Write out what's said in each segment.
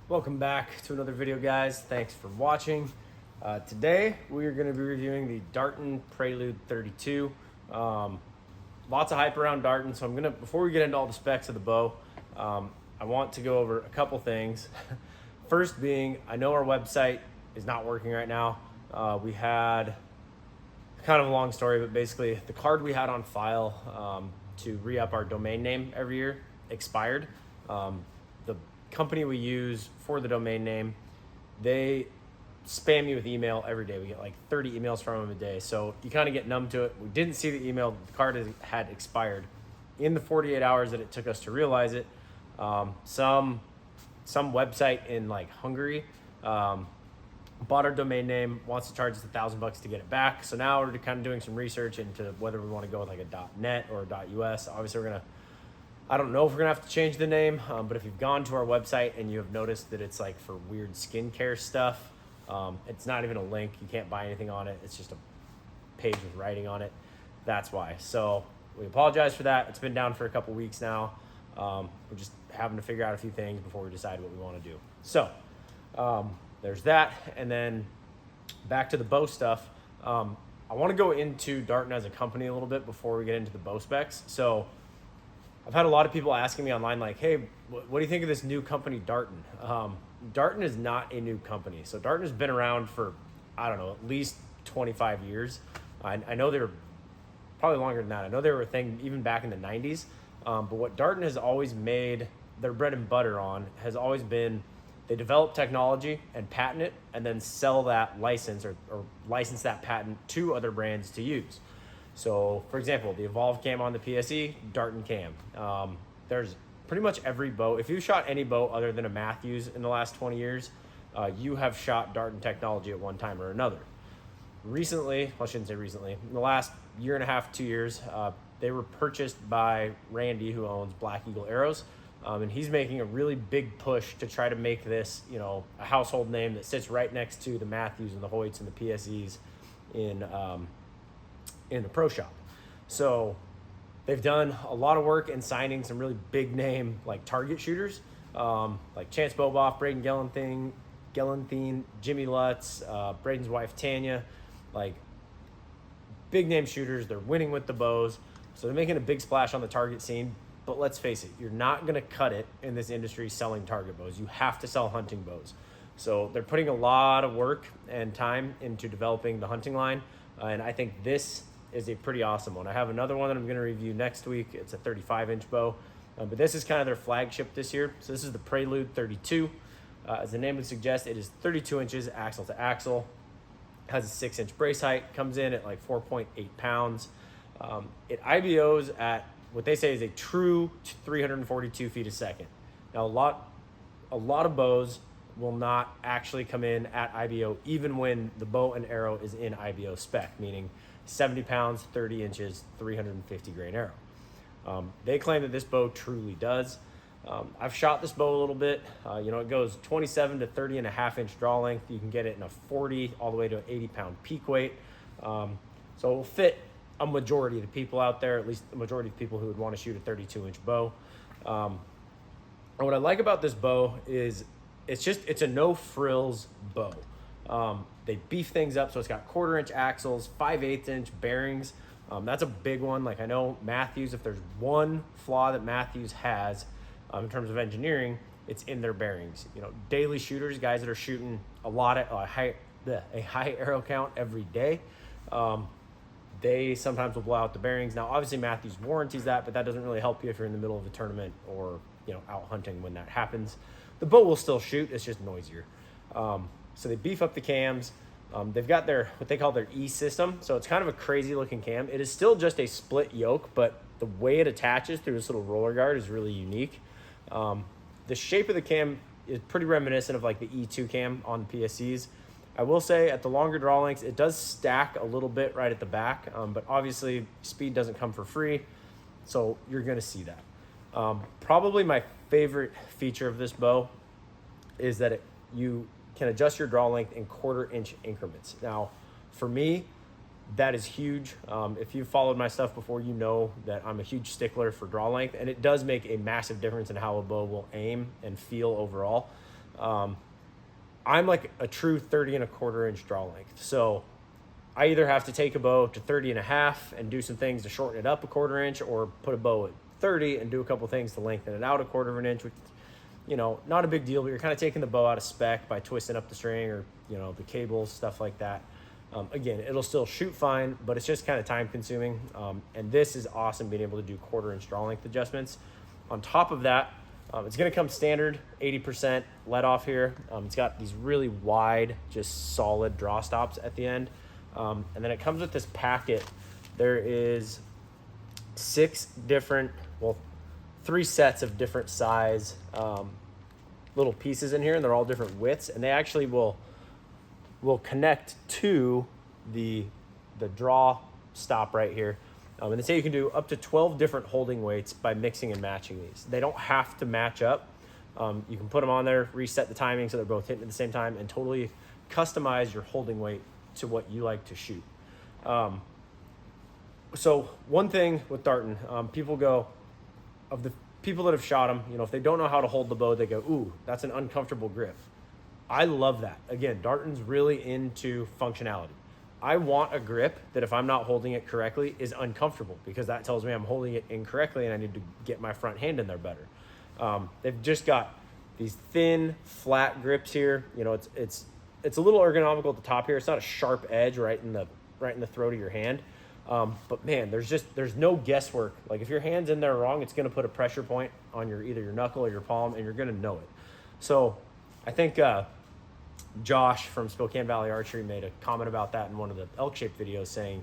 Welcome back to another video, guys. Thanks for watching. Today we are going to be reviewing the Darton Prelude 32. Lots of hype around Darton, so before we get into all the specs of the bow, I want to go over a couple things. First being, I know our website is not working right now. We had kind of a long story, but basically the card we had on file to re-up our domain name every year expired. The company we use for the domain name, they spam me with email every day. We get like 30 emails from them a day, so you kind of get numb to it. We didn't see the email. The card had expired in the 48 hours that it took us to realize it. Some website in like Hungary bought our domain name, wants to charge us $1,000 to get it back. So now we're kind of doing some research into whether we want to go with like a .net or a .us. Obviously I don't know if we're gonna have to change the name, but if you've gone to our website and you have noticed that it's like for weird skincare stuff, it's not even a link. You can't buy anything on it. It's just a page with writing on it. That's why. So we apologize for that. It's been down for a couple weeks now. We're just having to figure out a few things before we decide what we want to do. So there's that. And then back to the bow stuff. I want to go into Darton as a company a little bit before we get into the bow specs. So I've had a lot of people asking me online, like, hey, what do you think of this new company, Darton? Darton is not a new company. So Darton has been around for, I don't know, at least 25 years. I know they were probably longer than that. I know they were a thing even back in the 90s. But what Darton has always made their bread and butter on has always been they develop technology and patent it and then sell that license or license that patent to other brands to use. So, for example, the Evolve cam on the PSE, Darton cam. There's pretty much every bow. If you shot any bow other than a Matthews in the last 20 years, you have shot Darton technology at one time or another. Recently, well, I shouldn't say recently, in the last year and a half, 2 years, they were purchased by Randy, who owns Black Eagle Arrows. And he's making a really big push to try to make this, a household name that sits right next to the Matthews and the Hoyts and the PSEs in the pro shop. So they've done a lot of work in signing some really big name like target shooters, like Chance Boboff, Braden Gellenthien, Jimmy Lutz, Braden's wife Tanya, like big name shooters. They're winning with the bows, so they're making a big splash on the target scene. But let's face it, you're not going to cut it in this industry selling target bows. You have to sell hunting bows. So they're putting a lot of work and time into developing the hunting line, and I think this is a pretty awesome one. I have another one that I'm going to review next week. It's a 35-inch bow, but this is kind of their flagship this year. So this is the Prelude 32. As the name would suggest, it is 32 inches axle to axle. It has a 6-inch brace height, comes in at like 4.8 pounds. It IBOs at what they say is a true 342 feet a second. Now, a lot of bows will not actually come in at IBO even when the bow and arrow is in IBO spec, meaning 70 pounds, 30 inches, 350 grain arrow. They claim that this bow truly does. I've shot this bow a little bit. It goes 27 to 30 and a half inch draw length. You can get it in a 40 all the way to an 80 pound peak weight. So it will fit a majority of the people out there, at least a majority of people who would want to shoot a 32 inch bow. And what I like about this bow is it's a no frills bow. They beef things up, so it's got 1/4 inch axles, 5/8 inch bearings. That's a big one. Like I know Matthews, if there's one flaw that Matthews has in terms of engineering, it's in their bearings. Daily shooters, guys that are shooting a high arrow count every day, they sometimes will blow out the bearings. Now, obviously Matthews warranties that, but that doesn't really help you if you're in the middle of a tournament or out hunting when that happens. The bow will still shoot, it's just noisier. So they beef up the cams. They've got what they call their E system. So it's kind of a crazy looking cam. It is still just a split yoke, but the way it attaches through this little roller guard is really unique. The shape of the cam is pretty reminiscent of like the E2 cam on the PSEs. I will say at the longer draw lengths, it does stack a little bit right at the back, but obviously speed doesn't come for free. So you're gonna see that. Probably my favorite feature of this bow is that you can adjust your draw length in 1/4 inch increments. Now, for me, that is huge. If you've followed my stuff before, you know that I'm a huge stickler for draw length, and it does make a massive difference in how a bow will aim and feel overall. I'm like a true 30 1/4 inch draw length. So I either have to take a bow to 30 1/2 and do some things to shorten it up 1/4 inch, or put a bow at 30 and do a couple things to lengthen it out 1/4 inch, which, you know, not a big deal, but you're kind of taking the bow out of spec by twisting up the string or, you know, the cables, stuff like that. Again, it'll still shoot fine, but it's just kind of time consuming. And this is awesome, being able to do 1/4 inch draw length adjustments. On top of that, it's going to come standard 80% let off here. It's got these really wide, just solid draw stops at the end. And then it comes with this packet. There is 3 sets of different size little pieces in here, and they're all different widths, and they actually will connect to the draw stop right here. And they say you can do up to 12 different holding weights by mixing and matching these. They don't have to match up. You can put them on there, reset the timing so they're both hitting at the same time, and totally customize your holding weight to what you like to shoot. So one thing with Darton, people go, of the people that have shot them, you know, if they don't know how to hold the bow, they go, ooh, that's an uncomfortable grip. I love that. Again, Darton's really into functionality. I want a grip that if I'm not holding it correctly is uncomfortable, because that tells me I'm holding it incorrectly and I need to get my front hand in there better. They've just got these thin, flat grips here. You know, it's a little ergonomical at the top here. It's not a sharp edge right in the throat of your hand. But man, there's no guesswork. Like if your hand's in there wrong, it's going to put a pressure point on either your knuckle or your palm, and you're going to know it. So I think Josh from Spokane Valley Archery made a comment about that in one of the elk-shaped videos, saying,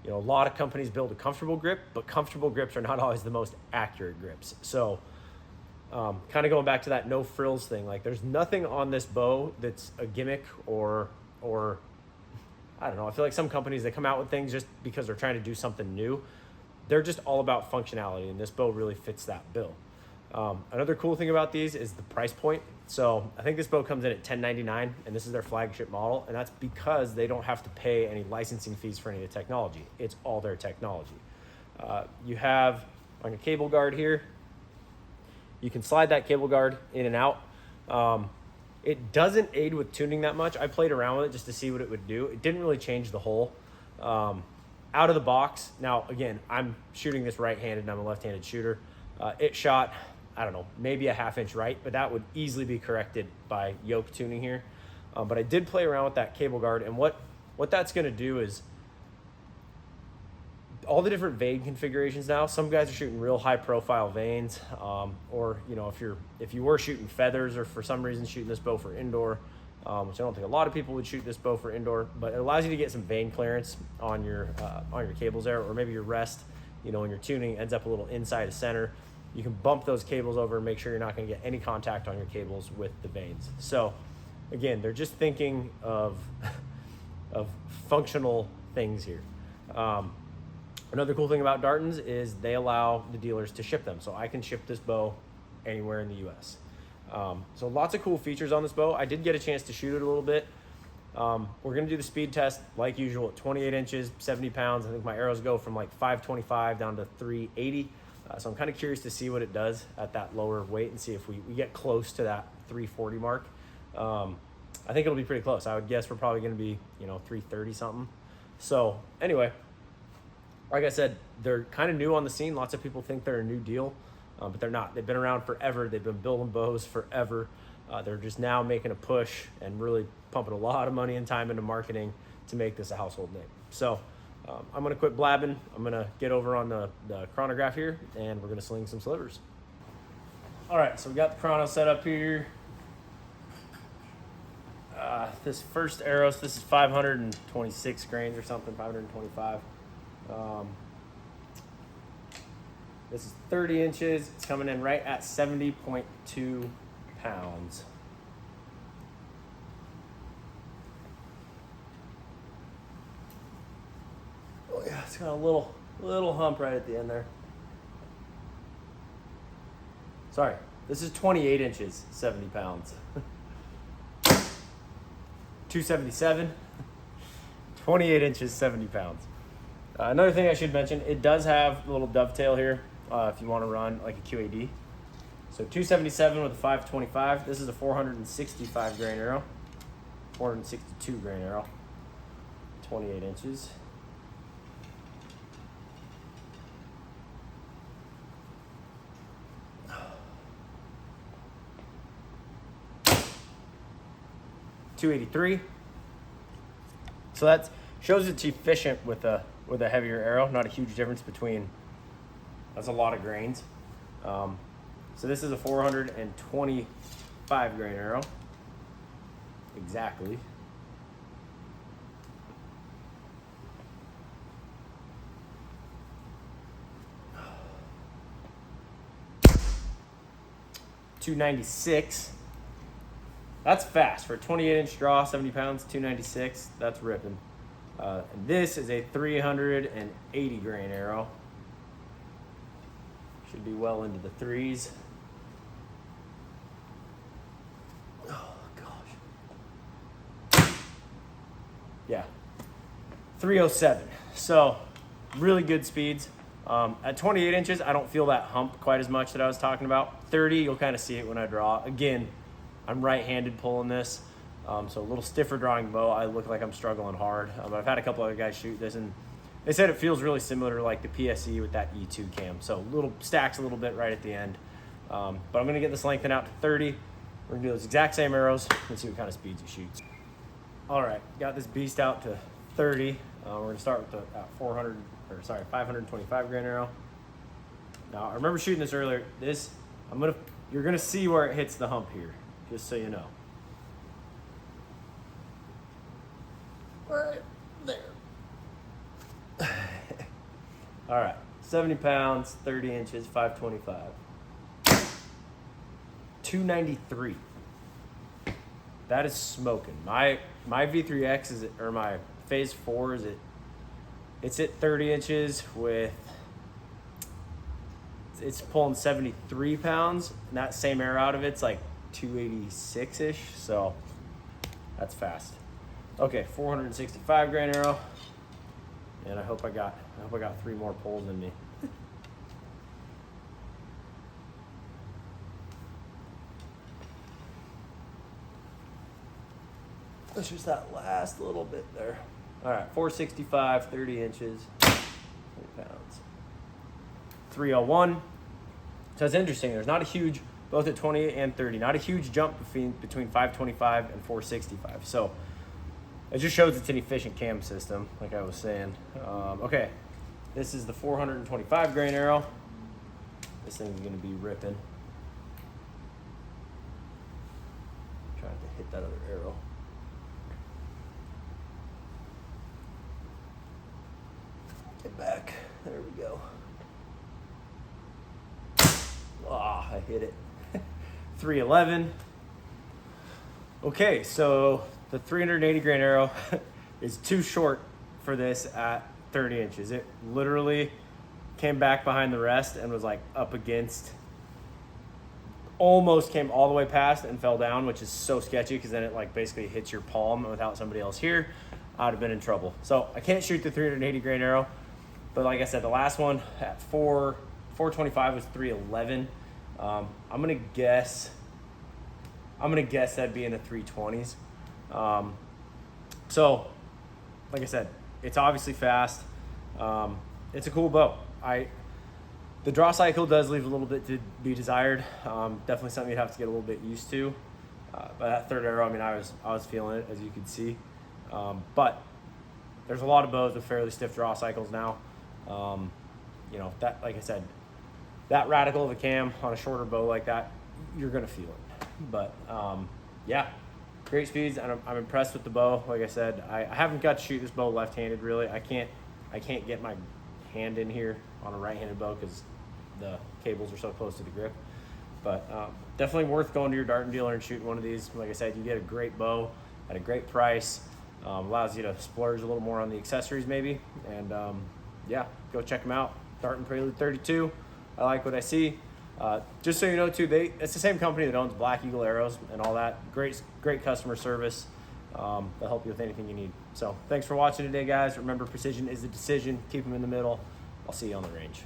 you know, a lot of companies build a comfortable grip, but comfortable grips are not always the most accurate grips. So kind of going back to that no frills thing, like there's nothing on this bow that's a gimmick or I don't know. I feel like some companies, they come out with things just because they're trying to do something new. They're just all about functionality, and this bow really fits that bill. Another cool thing about these is the price point. So I think this bow comes in at $10.99, and this is their flagship model, and that's because they don't have to pay any licensing fees for any of the technology. It's all their technology. You have on your cable guard here, you can slide that cable guard in and out. It doesn't aid with tuning that much. I played around with it just to see what it would do. It didn't really change the hole. Out of the box, now again, I'm shooting this right-handed and I'm a left-handed shooter. It shot, I don't know, maybe a 1/2 inch right, but that would easily be corrected by yoke tuning here. But I did play around with that cable guard, and what that's gonna do is all the different vane configurations now. Some guys are shooting real high profile vanes, or you know, if you were shooting feathers, or for some reason shooting this bow for indoor, which I don't think a lot of people would shoot this bow for indoor, but it allows you to get some vane clearance on your cables there, or maybe your rest, you know, when you're tuning ends up a little inside of center. You can bump those cables over and make sure you're not going to get any contact on your cables with the vanes. So again, they're just thinking of functional things here. Another cool thing about Dartons is they allow the dealers to ship them. So I can ship this bow anywhere in the US. So lots of cool features on this bow. I did get a chance to shoot it a little bit. We're gonna do the speed test like usual at 28 inches, 70 pounds. I think my arrows go from like 525 down to 380. So I'm kind of curious to see what it does at that lower weight and see if we get close to that 340 mark. I think it'll be pretty close. I would guess we're probably gonna be, you know, 330 something. So anyway, like I said, they're kind of new on the scene. Lots of people think they're a new deal, but they're not. They've been around forever. They've been building bows forever. They're just now making a push and really pumping a lot of money and time into marketing to make this a household name. So I'm going to quit blabbing. I'm going to get over on the chronograph here, and we're going to sling some slivers. All right, so we got the chrono set up here. This first arrow, so this is 526 grains or something, 525. This is 30 inches. It's coming in right at 70.2 pounds. Oh yeah, it's got a little hump right at the end there. Sorry, this is 28 inches, 70 pounds. 277, 28 inches, 70 pounds. Another thing I should mention, it does have a little dovetail here if you want to run like a QAD. So 277 with a 525. This is a 465 grain arrow, 462 grain arrow, 28 inches. .283. So that shows it's efficient with a heavier arrow. Not a huge difference between. That's a lot of grains. So this is a 425 grain arrow. Exactly. .296. That's fast for a 28-inch draw, 70 pounds, 296. That's ripping. And this is a 380 grain arrow. Should be well into the threes. Oh gosh. Yeah, 307. So really good speeds. At 28 inches, I don't feel that hump quite as much that I was talking about. 30, you'll kind of see it when I draw. Again, I'm right-handed pulling this, so a little stiffer drawing the bow. I look like I'm struggling hard. But I've had a couple other guys shoot this, and they said it feels really similar to like the PSE with that E2 cam. So little stacks a little bit right at the end. But I'm gonna get this lengthened out to 30. We're gonna do those exact same arrows and see what kind of speeds it shoots. All right, got this beast out to 30. We're gonna start with the 525 grain arrow. Now I remember shooting this earlier. You're gonna see where it hits the hump here, just so you know. Right there. All right, 70 pounds, 30 inches, 525. 293. That is smoking. My V3X is, or my Phase 4 is it's at 30 inches with, it's pulling 73 pounds, and that same arrow out of it's like 286-ish, so that's fast. Okay, 465 grain arrow, and I hope I got 3 more pulls in me. That's just that last little bit there. All right, 465, 30 inches, 20 pounds. 301. So it's interesting. There's not a huge, both at 28 and 30, not a huge jump between 525 and 465. So it just shows it's an efficient cam system, like I was saying. Okay, this is the 425 grain arrow. This thing's gonna be ripping. Trying to hit that other arrow. Get back. There we go. Ah, I hit it. 311. Okay, so the 380 grain arrow is too short for this at 30 inches. It literally came back behind the rest and was like up against, almost came all the way past and fell down, which is so sketchy because then it like basically hits your palm without somebody else here. I'd have been in trouble. So I can't shoot the 380 grain arrow, but like I said, the last one at 425 was 311. I'm gonna guess that'd be in the 320s. So, like I said, it's obviously fast. It's a cool bow. The draw cycle does leave a little bit to be desired. Definitely something you'd have to get a little bit used to. But that third arrow, I mean, I was feeling it, as you can see. But there's a lot of bows with fairly stiff draw cycles now. You know, that, like I said, that radical of a cam on a shorter bow like that, you're gonna feel it. But yeah, great speeds, and I'm impressed with the bow. Like I said, I haven't got to shoot this bow left-handed really. I can't get my hand in here on a right-handed bow because the cables are so close to the grip. But definitely worth going to your Darton dealer and shooting one of these. Like I said, you get a great bow at a great price. Allows you to splurge a little more on the accessories maybe. And yeah, go check them out. Darton Prelude 32. I like what I see. Just so you know too, it's the same company that owns Black Eagle arrows and all that. Great customer service. They'll help you with anything you need. So thanks for watching today, guys. Remember, precision is the decision. Keep them in the middle. I'll see you on the range.